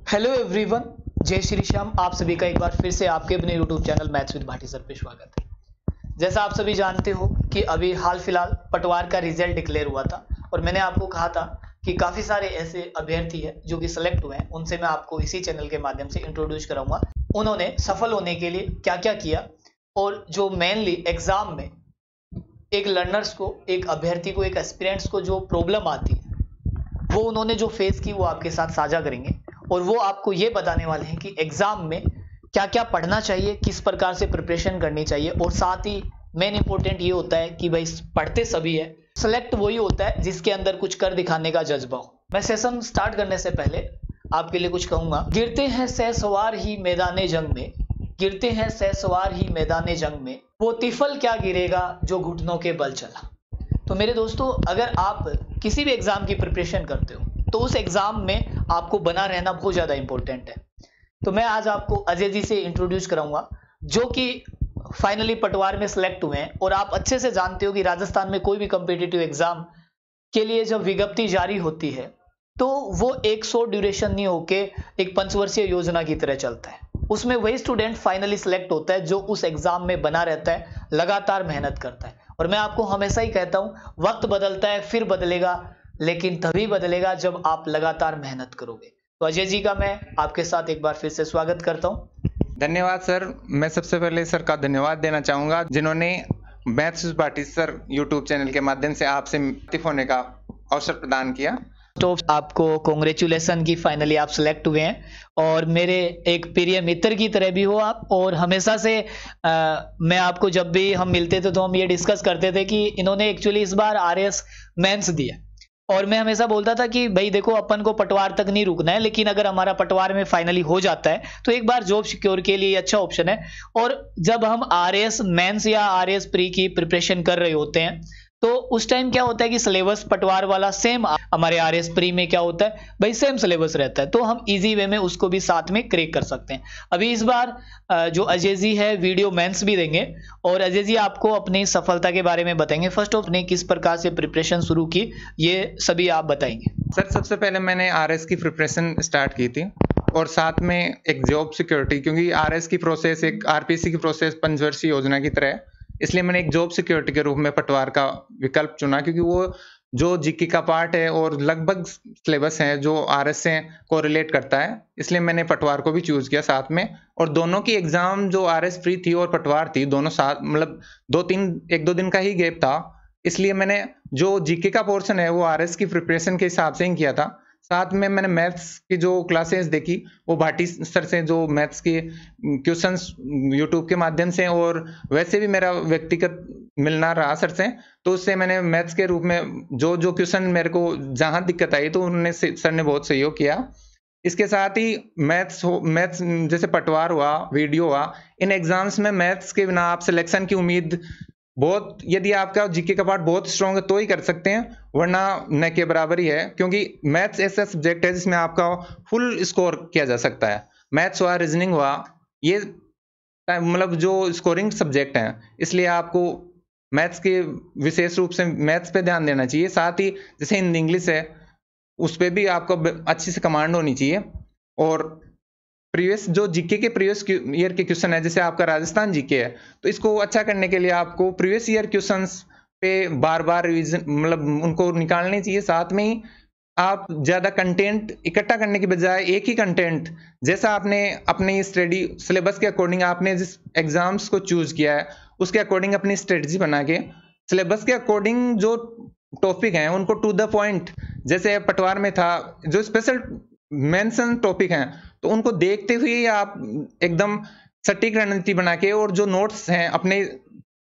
Hello everyone, जय श्री श्याम। आप सभी का एक बार फिर से आपके अपने YouTube channel maths with Bhati sir पे स्वागत है। जैसा आप सभी जानते हो कि अभी हाल फिलहाल पटवार का रिजल्ट डिक्लेयर हुआ था और मैंने आपको कहा था कि काफ़ी सारे ऐसे अभ्यर्थी हैं जो कि सिलेक्ट हुए हैं, उनसे मैं आपको इसी चैनल के माध्यम से इंट्रोड्यूस कराऊंगा उन्होंने सफल होने के लिए क्या क्या किया और जो मेनली एग्जाम में एक लर्नर्स को, एक अभ्यर्थी को, एक एस्पिरेंट्स को जो प्रॉब्लम आती है वो उन्होंने जो फेस की वो आपके साथ साझा करेंगे और वो आपको ये बताने वाले हैं कि एग्जाम में क्या क्या पढ़ना चाहिए, किस प्रकार से प्रिपरेशन करनी चाहिए। और साथ ही मेन इंपॉर्टेंट ये होता है कि भाई पढ़ते सभी है, सेलेक्ट वही होता है जिसके अंदर कुछ कर दिखाने का जज्बा हो। मैं सेशन स्टार्ट करने से पहले आपके लिए कुछ कहूंगा। गिरते हैं सहसवार ही मैदाने जंग में, गिरते हैं सहसवार ही मैदाने जंग में, वो तिफल क्या गिरेगा जो घुटनों के बल चला। तो मेरे दोस्तों, अगर आप किसी भी एग्जाम की प्रिपरेशन करते हो तो उस एग्जाम में आपको बना रहना बहुत ज्यादा इंपॉर्टेंट है। तो मैं आज आपको अजय जी से इंट्रोड्यूस कराऊंगा जो कि फाइनली पटवार में सिलेक्ट हुए हैं और आप अच्छे से जानते हो कि राजस्थान में कोई भी कॉम्पिटिटिव एग्जाम के लिए जब विज्ञप्ति जारी होती है तो वो एक शॉर्ट ड्यूरेशन नहीं होके एक पंचवर्षीय योजना की तरह चलता है। उसमें वही स्टूडेंट फाइनली सिलेक्ट होता है जो उस एग्जाम में बना रहता है, लगातार मेहनत करता है। और मैं आपको हमेशा ही कहता हूं, वक्त बदलता है फिर बदलेगा, लेकिन तभी बदलेगा जब आप लगातार मेहनत करोगे। तो अजय जी का मैं आपके साथ एक बार फिर से स्वागत करता हूं। धन्यवाद सर। मैं सबसे पहले सर का धन्यवाद देना चाहूंगा जिन्होंने maths with Bhati sir YouTube channel के माध्यम से आपसे मित्र होने का अवसर प्रदान किया। तो आपको कॉन्ग्रेचुलेसन की फाइनली आप सिलेक्ट हुए हैं और मेरे एक प्रिय मित्र की तरह भी हो आप। और हमेशा से मैं आपको जब भी हम मिलते थे तो हम ये डिस्कस करते थे कि इन्होंने एक्चुअली इस बार आरएस मेंस दिया और मैं हमेशा बोलता था कि भाई देखो, अपन को पटवार तक नहीं रुकना है, लेकिन अगर हमारा पटवार में फाइनली हो जाता है तो एक बार जॉब सिक्योर के लिए अच्छा ऑप्शन है। और जब हम आरएस मेंस या आरएस प्री की प्रिपरेशन कर रहे होते हैं तो उस टाइम क्या होता है कि सिलेबस पटवार वाला सेम हमारे आरएस प्री में क्या होता है भाई, सेम सिलेबस रहता है, तो हम इजी वे में उसको भी साथ में क्रैक कर सकते हैं। अभी इस बार जो अजय जी है वीडियो मेंस भी देंगे और अजय जी आपको अपनी सफलता के बारे में बताएंगे। फर्स्ट ऑफ ने किस प्रकार से प्रिपरेशन शुरू की ये सभी आप बताएंगे। सर सबसे पहले मैंने आरएस की प्रिपरेशन स्टार्ट की थी और साथ में एक जॉब सिक्योरिटी, क्योंकि आरएस की प्रोसेस एक आरपीसी की प्रोसेस पंचवर्षीय योजना की तरह है, इसलिए मैंने एक जॉब सिक्योरिटी के रूप में पटवार का विकल्प चुना, क्योंकि वो जो जीके का पार्ट है और लगभग सिलेबस है जो आरएस से कोरिलेट करता है, इसलिए मैंने पटवार को भी चूज किया साथ में। और दोनों की एग्जाम जो आरएस प्री थी और पटवार थी दोनों साथ, मतलब एक दो दिन का ही गैप था, इसलिए मैंने जो जीके का पोर्शन है वो आरएस की प्रिपरेशन के हिसाब से ही किया था। साथ में मैंने मैथ्स की जो क्लासेस देखी वो भाटी सर से, जो मैथ्स के क्वेश्चंस यूट्यूब के माध्यम से, और वैसे भी मेरा व्यक्तिगत मिलना रहा सर से, तो उससे मैंने मैथ्स के रूप में जो जो क्वेश्चन मेरे को जहां दिक्कत आई तो उन्होंने सर ने बहुत सहयोग किया। इसके साथ ही मैथ्स जैसे पटवार हुआ, वीडियो हुआ, इन एग्जाम्स में मैथ्स के बिना आप सिलेक्शन की उम्मीद बहुत, यदि आपका जीके का पार्ट बहुत स्ट्रांग है तो ही कर सकते हैं, वरना न के बराबर ही है, क्योंकि मैथ्स ऐसा सब्जेक्ट है जिसमें आपका फुल स्कोर किया जा सकता है। मैथ्स हुआ, रीजनिंग हुआ, ये मतलब जो स्कोरिंग सब्जेक्ट हैं, इसलिए आपको मैथ्स के विशेष रूप से मैथ्स पे ध्यान देना चाहिए। साथ ही जैसे हिंदी इंग्लिश है उस पर भी आपको अच्छी से कमांड होनी चाहिए। और प्रीवियस जो जीके के प्रीवियस ईयर के क्वेश्चन है, जैसे आपका राजस्थान जीके है, तो इसको अच्छा करने के लिए आपको प्रीवियस ईयर क्वेश्चंस पे बार बार रिवीजन, मतलब उनको निकालने चाहिए। साथ में ही आप ज्यादा कंटेंट इकट्ठा करने की बजाय एक ही कंटेंट, जैसा आपने अपने स्टडी सिलेबस के अकॉर्डिंग आपने जिस एग्जाम्स को चूज किया है उसके अकॉर्डिंग अपनी स्ट्रेटजी बना के सिलेबस के अकॉर्डिंग जो टॉपिक हैं उनको टू द पॉइंट, जैसे पटवार में था जो स्पेशल मेंशन टॉपिक हैं तो उनको देखते हुए आप एकदम सटीक रणनीति बना के और जो नोट्स हैं अपने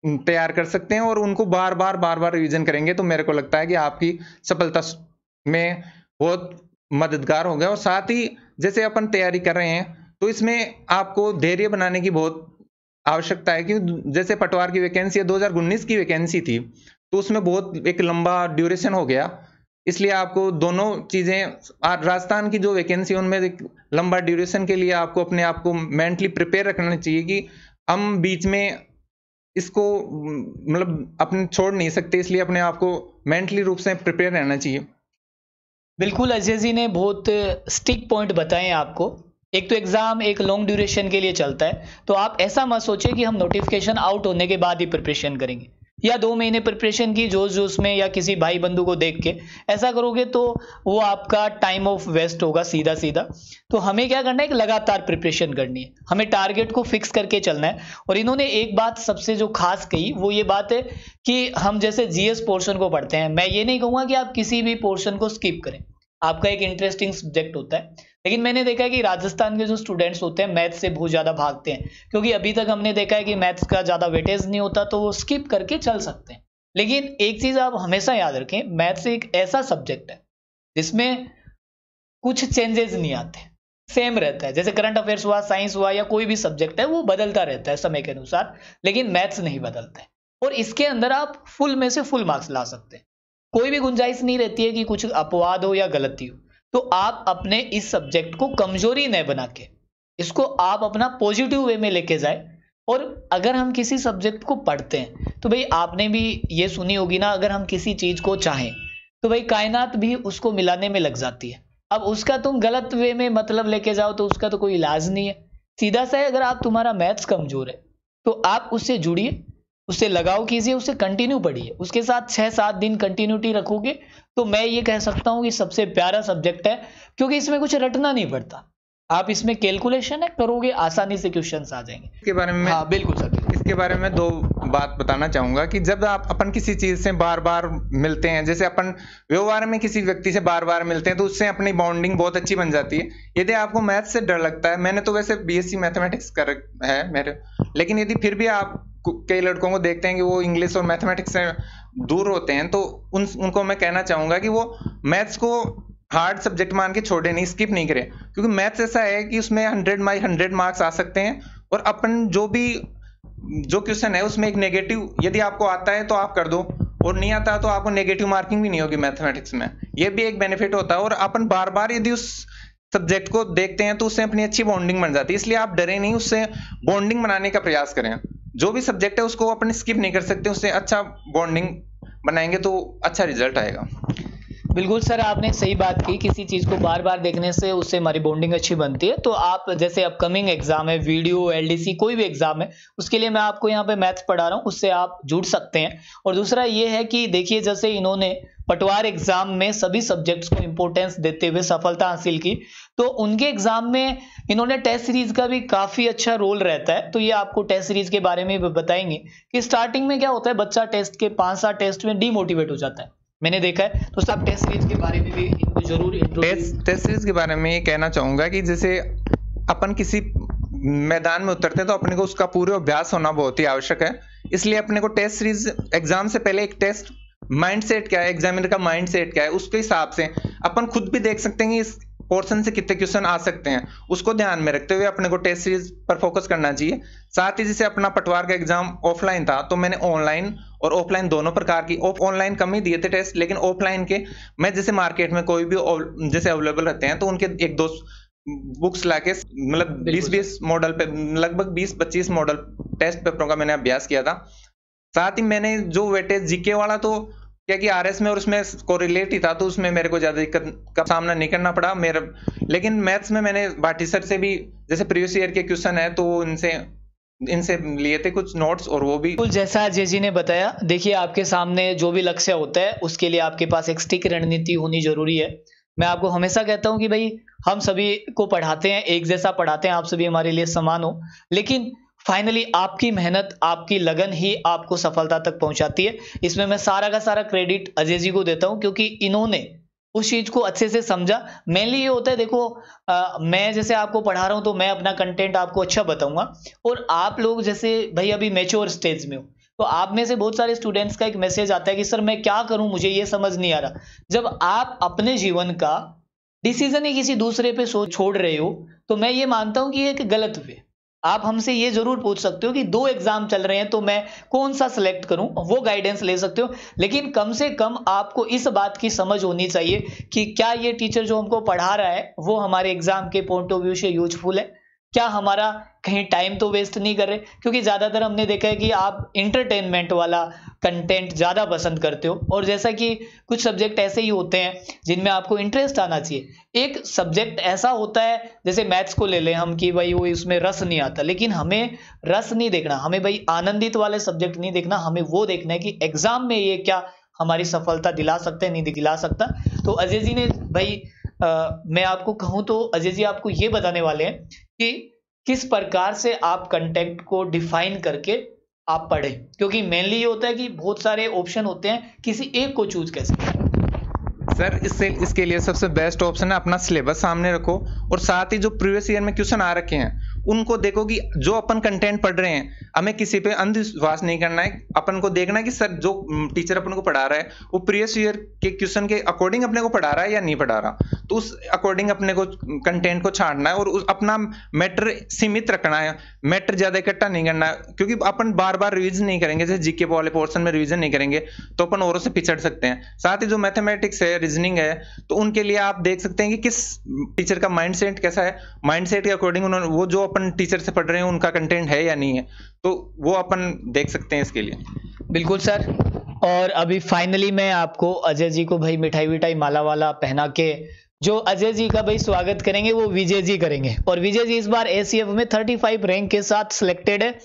तैयार कर सकते हैं और उनको बार बार रिवीजन करेंगे तो मेरे को लगता है कि आपकी सफलता में बहुत मददगार होगा। और साथ ही जैसे अपन तैयारी कर रहे हैं तो इसमें आपको धैर्य बनाने की बहुत आवश्यकता है, क्योंकि जैसे पटवार की वैकेंसी 2019 की वैकेंसी थी तो उसमें बहुत एक लंबा ड्यूरेशन हो गया, इसलिए आपको दोनों चीजें, राजस्थान की जो वैकेंसी उनमें एक लंबा ड्यूरेशन के लिए आपको अपने आप को मेंटली प्रिपेयर रखना चाहिए कि हम बीच में इसको मतलब अपने छोड़ नहीं सकते, इसलिए अपने आप को मेंटली रूप से प्रिपेयर रहना चाहिए। बिल्कुल, अजय जी ने बहुत स्टिक पॉइंट बताए हैं आपको। एक तो एग्ज़ाम एक लॉन्ग ड्यूरेशन के लिए चलता है, तो आप ऐसा मत सोचिए कि हम नोटिफ़िकेशन आउट होने के बाद ही प्रिपरेशन करेंगे या 2 महीने प्रिपरेशन की जोश-जोश में या किसी भाई-बंधु को देख के, ऐसा करोगे तो वो आपका टाइम ऑफ वेस्ट होगा सीधा-सीधा। तो हमें क्या करना है, एक लगातार प्रिपरेशन करनी है। हमें टारगेट को फिक्स करके चलना है और इन्होंने एक बात सबसे जो ख़ास कही, वो ये बात है कि हम जैसे जीएस पोर्शन को पढ़ते हैं, मैं ये नहीं कहूँगा कि आप किसी भी पोर्शन को स्किप करें। आपका एक इंटरेस्टिंग सब्जेक्ट होता है, लेकिन मैंने देखा है कि राजस्थान के जो स्टूडेंट्स होते हैं मैथ्स से बहुत ज़्यादा भागते हैं, क्योंकि अभी तक हमने देखा है कि मैथ्स का ज़्यादा वेटेज नहीं होता, तो वो स्किप करके चल सकते हैं। लेकिन एक चीज़ आप हमेशा याद रखें, मैथ्स एक ऐसा सब्जेक्ट है जिसमें कुछ चेंजेस नहीं आते, सेम रहता है। जैसे करंट अफेयर्स हुआ, साइंस हुआ या कोई भी सब्जेक्ट है, वो बदलता रहता है समय के अनुसार, लेकिन मैथ्स नहीं बदलता है। और इसके अंदर आप फुल में से फुल मार्क्स ला सकते हैं। कोई भी गुंजाइश नहीं रहती है कि कुछ अपवाद हो या गलती हो। तो आप अपने इस सब्जेक्ट को कमजोरी न बना के इसको आप अपना पॉजिटिव वे में लेके जाए। और अगर हम किसी सब्जेक्ट को पढ़ते हैं तो भाई आपने भी ये सुनी होगी ना, अगर हम किसी चीज को चाहें तो भाई कायनात भी उसको मिलाने में लग जाती है। अब उसका तुम गलत वे में मतलब लेके जाओ तो उसका तो कोई इलाज नहीं है। सीधा सा है, अगर आप तुम्हारा मैथ्स कमजोर है तो आप उससे जुड़िए, उससे लगाव कीजिए, उससे कंटिन्यू पढ़िए, उसके साथ 6-7 दिन कंटिन्यूटी रखोगे तो मैं ये कह सकता हूँ कि सबसे प्यारा सब्जेक्ट है, क्योंकि इसमें कुछ रटना नहीं पड़ता। आप इसमें कैलकुलेशन है करोगे, आसानी से क्वेश्चंस आ जाएंगे। इसके बारे में हाँ बिल्कुल सर। इसके बारे में 2 बात बताना चाहूंगा कि जब आप अपन किसी चीज से बार बार मिलते हैं, जैसे अपन व्यवहार में किसी व्यक्ति से बार बार मिलते हैं तो उससे अपनी बॉन्डिंग बहुत अच्छी बन जाती है। यदि आपको मैथ से डर लगता है, मैंने तो वैसे बीएससी मैथमेटिक्स कर है मेरे, लेकिन यदि फिर भी आप कई लड़कों को देखते हैं कि वो इंग्लिश और मैथमेटिक्स से दूर होते हैं, तो उनको मैं कहना चाहूंगा कि वो मैथ्स को हार्ड सब्जेक्ट मान के छोड़े नहीं, स्किप नहीं करें, क्योंकि मैथ्स ऐसा है कि उसमें 100/100 मार्क्स आ सकते हैं। और अपन जो क्वेश्चन है उसमें एक नेगेटिव यदि आपको आता है तो आप कर दो, और नहीं आता तो आपको नेगेटिव मार्किंग भी नहीं होगी मैथमेटिक्स में। ये भी एक बेनिफिट होता है। और अपन बार बार यदि उस सब्जेक्ट को देखते हैं तो उससे अपनी अच्छी बॉन्डिंग बन जाती है, इसलिए आप डरे नहीं, उससे बॉन्डिंग बनाने का प्रयास करें। जो भी सब्जेक्ट है उसको अपन स्किप नहीं कर सकते, उससे अच्छा बॉन्डिंग बनाएंगे तो अच्छा रिजल्ट आएगा। बिल्कुल सर, आपने सही बात की। किसी चीज़ को बार बार देखने से उससे हमारी बॉन्डिंग अच्छी बनती है। तो आप जैसे अपकमिंग एग्जाम है, वीडियो, एलडीसी, कोई भी एग्जाम है, उसके लिए मैं आपको यहाँ पे मैथ्स पढ़ा रहा हूँ, उससे आप जुड़ सकते हैं। और दूसरा ये है कि देखिए, जैसे इन्होंने पटवार एग्जाम में सभी सब्जेक्ट्स को इंपॉर्टेंस देते हुए सफलता हासिल की, तो उनके एग्जाम में इन्होंने टेस्ट सीरीज का भी काफी अच्छा रोल रहता है। तो ये आपको टेस्ट सीरीज के बारे में भी बताएंगे कि स्टार्टिंग में क्या होता है, बच्चा टेस्ट के 5-7 टेस्ट में डीमोटिवेट हो जाता है, मैंने देखा है। तो सब टेस्ट सीरीज के बारे में भी इनको जरूर टेस्ट सीरीज के बारे में ये कहना चाहूंगा कि जैसे अपन किसी मैदान में उतरते हैं तो अपने को उसका पूरा अभ्यास होना बहुत ही आवश्यक है। इसलिए अपने को टेस्ट सीरीज एग्जाम से पहले एक टेस्ट माइंडसेट क्या है, एग्जामिनर का माइंडसेट क्या है, उसके हिसाब से अपन खुद भी देख सकते हैं कि इस पोर्शन से कितने क्वेश्चन आ सकते हैं, उसको ध्यान में रखते हुए अपने को टेस्ट सीरीज पर फोकस करना चाहिए। साथ ही जैसे अपना पटवार का एग्जाम ऑफलाइन था तो मैंने ऑनलाइन और ऑफलाइन दोनों प्रकार की, ऑनलाइन कम ही दिए थे टेस्ट, लेकिन ऑफलाइन के मैं जैसे मार्केट में कोई भी जैसे अवेलेबल रहते हैं तो उनके 1-2 बुक्स लाके मतलब 20-20 मॉडल पे, लगभग 20-25 मॉडल टेस्ट पेपरों का मैंने अभ्यास किया था। साथ ही मैंने जो वेटेज जीके वाला तो क्या कि आरएस में और उसमें कोरिलेट ही था, तो उसमें मेरे को ज्यादा दिक्कत का सामना नहीं करना पड़ा मेरा। लेकिन मैथ्स में मैंने भाटी सर से भी जैसे प्रीवियस ईयर के क्वेश्चन है तो इनसे लिए थे कुछ नोट्स, और वो भी जैसा अजय जी ने बताया। देखिए, आपके सामने जो भी लक्ष्य होता है उसके लिए आपके पास एक स्टिक रणनीति होनी जरूरी है। मैं आपको हमेशा कहता हूं कि भाई हम सभी को पढ़ाते हैं, एक जैसा पढ़ाते हैं, आप सभी हमारे लिए समान हो, लेकिन फाइनली आपकी मेहनत, आपकी लगन ही आपको सफलता तक पहुंचाती है। इसमें मैं सारा का सारा क्रेडिट अजय जी को देता हूं, क्योंकि इन्होंने उस चीज को अच्छे से समझा। मेनली ये होता है, देखो मैं जैसे आपको पढ़ा रहा हूं तो मैं अपना कंटेंट आपको अच्छा बताऊंगा, और आप लोग जैसे भाई अभी मैच्योर स्टेज में हो, तो आप में से बहुत सारे स्टूडेंट्स का एक मैसेज आता है कि सर मैं क्या करूं, मुझे ये समझ नहीं आ रहा। जब आप अपने जीवन का डिसीजन ही किसी दूसरे पे छोड़ रहे हो तो मैं ये मानता हूं कि ये एक गलत वे। आप हमसे ये जरूर पूछ सकते हो कि 2 एग्जाम चल रहे हैं तो मैं कौन सा सिलेक्ट करूं, वो गाइडेंस ले सकते हो, लेकिन कम से कम आपको इस बात की समझ होनी चाहिए कि क्या ये टीचर जो हमको पढ़ा रहा है वो हमारे एग्जाम के पॉइंट ऑफ व्यू से यूजफुल है। क्या हमारा कहीं टाइम तो वेस्ट नहीं कर रहे, क्योंकि ज़्यादातर हमने देखा है कि आप इंटरटेनमेंट वाला कंटेंट ज़्यादा पसंद करते हो, और जैसा कि कुछ सब्जेक्ट ऐसे ही होते हैं जिनमें आपको इंटरेस्ट आना चाहिए। एक सब्जेक्ट ऐसा होता है जैसे मैथ्स को ले लें हम कि भाई वो इसमें रस नहीं आता, लेकिन हमें रस नहीं देखना, हमें भाई आनंदित वाले सब्जेक्ट नहीं देखना, हमें वो देखना है कि एग्जाम में ये क्या हमारी सफलता दिला सकते हैं, नहीं दिला सकता। तो अजय जी ने भाई मैं आपको कहूँ तो अजय जी आपको ये बताने वाले हैं कि किस प्रकार से आप कंटेंट को डिफाइन करके आप पढ़ें, क्योंकि मेनली ये होता है कि बहुत सारे ऑप्शन होते हैं, किसी एक को चूज कैसे करें। सर इसके लिए सबसे बेस्ट ऑप्शन है अपना सिलेबस सामने रखो, और साथ ही जो प्रीवियस ईयर में क्वेश्चन आ रखे हैं उनको देखो कि जो अपन कंटेंट पढ़ रहे हैं हमें किसी पे अंधविश्वास नहीं करना है। अपन को देखना है कि सर जो टीचर अपन को पढ़ा रहा है वो प्रीवियस ईयर के क्वेश्चन के अकॉर्डिंग अपने को पढ़ा रहा है या नहीं पढ़ा रहा, तो उस अकॉर्डिंग अपने को कंटेंट को छांटना है और अपना मैटर सीमित रखना है, मैटर ज्यादा इकट्ठा नहीं करना है, क्योंकि अपन बार बार रिविजन नहीं करेंगे, जैसे जीके वाले पोर्शन में रिविजन नहीं करेंगे तो अपन औरों से पिछड़ सकते हैं। साथ ही जो मैथमेटिक्स है, रीजनिंग है, तो उनके लिए आप देख सकते हैं कि किस टीचर का माइंडसेट कैसा है, माइंडसेट के अकॉर्डिंग उन्होंने वो जो अपन टीचर से पढ़ रहे हैं उनका कंटेंट है या नहीं है, तो वो अपन देख सकते हैं इसके लिए। बिल्कुल सर। और अभी फाइनली मैं आपको अजय जी को भाई मिठाई विठाई माला वाला पहना के जो अजय जी का भाई स्वागत करेंगे वो विजय जी करेंगे, और विजय जी इस बार एसीएफ में 35 रैंक के साथ सिलेक्टेड है।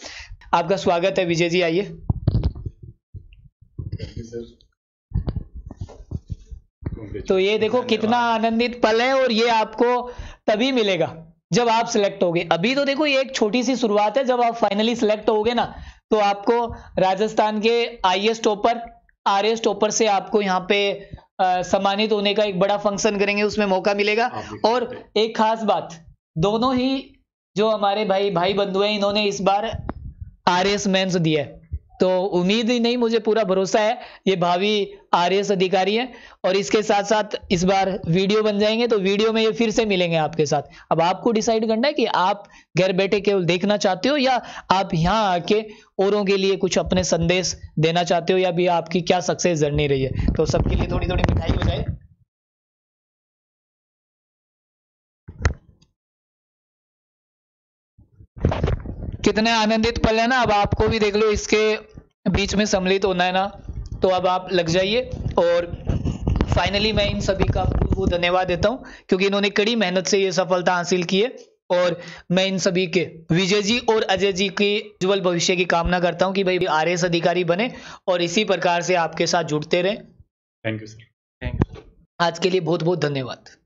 आपका स्वागत है विजय जी, आइए। तो ये देखो कितना आनंदित पल है, और ये आपको तभी मिलेगा जब आप सिलेक्ट होगे। अभी तो देखो ये एक छोटी सी शुरुआत है, जब आप फाइनली सिलेक्ट होगे ना तो आपको राजस्थान के आईएएस टॉपर, आरएएस टॉपर से आपको यहाँ पे सम्मानित होने का एक बड़ा फंक्शन करेंगे, उसमें मौका मिलेगा। और एक खास बात, दोनों ही जो हमारे भाई बंधु हैं इन्होंने इस बार आरएएस मेंस दिया है, तो उम्मीद ही नहीं, मुझे पूरा भरोसा है ये भावी आरएएस अधिकारी हैं। और इसके साथ साथ इस बार वीडियो बन जाएंगे, तो वीडियो में ये फिर से मिलेंगे आपके साथ। अब आपको डिसाइड करना है कि आप घर बैठे केवल देखना चाहते हो या आप यहाँ आके औरों के लिए कुछ अपने संदेश देना चाहते हो, या भी आपकी क्या सक्सेस जर्नी रही है। तो सबके लिए थोड़ी थोड़ी मिठाई हो जाए। कितने आनंदित पल है ना। अब आपको भी देख लो, इसके बीच में सम्मिलित होना है ना, तो अब आप लग जाइए। और फाइनली मैं इन सभी का आपको धन्यवाद देता हूं, क्योंकि इन्होंने कड़ी मेहनत से ये सफलता हासिल की है। और मैं इन सभी के, विजय जी और अजय जी की उज्जवल भविष्य की कामना करता हूं कि भाई आरएएस अधिकारी बने और इसी प्रकार से आपके साथ जुड़ते रहें। Thank you sir. Thank you. आज के लिए बहुत बहुत धन्यवाद।